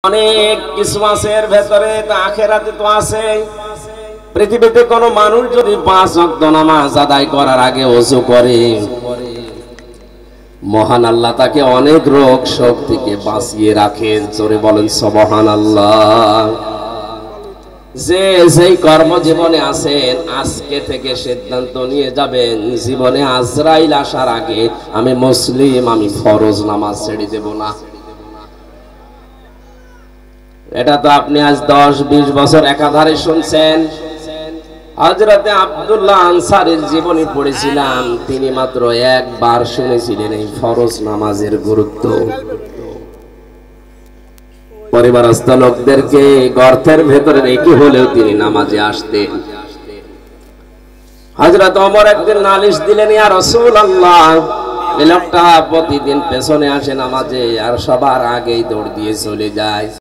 অনেক কিছু আছে এর ভেতরে, আখিরাতে তো আছে। পৃথিবীতে কোন মানুষ যদি 5 ওয়াক্ত নামাজ আদায় করার আগে ওযু করে, মহান আল্লাহ তাকে অনেক রোগ শোক থেকে বাঁচিয়ে রাখেন। জোরে বলেন সুবহানাল্লাহ। যে যেই কর্মজীবনে আছেন, আজকে থেকে সিদ্ধান্ত নিয়ে যাবেন, জীবনে আজরাইল আসার আগে আমি মুসলিম, আমি ফরজ নামাজ ছেড়ে দেব না। এটা তো আপনি আজ 10-20 বছর একাধারে শুনছেন। হযরতে আব্দুল্লাহ আনসারীর জীবনী পড়েছিলাম, তিনি মাত্র একবার শুনেছিলেন এই ফরজ নামাজের গুরুত্ব। পরিবারস্থ লোকদেরকে গর্তের ভেতরে রেখে হলেও তিনি নামাজে আসতেন। হযরত ওমর একদিন নালিশ দিলেন, ইয়া রাসূলুল্লাহ, এই লোকটা প্রতিদিন পেছনে আসে নামাজে আর সবার আগেই দৌড় দিয়ে চলে যায়।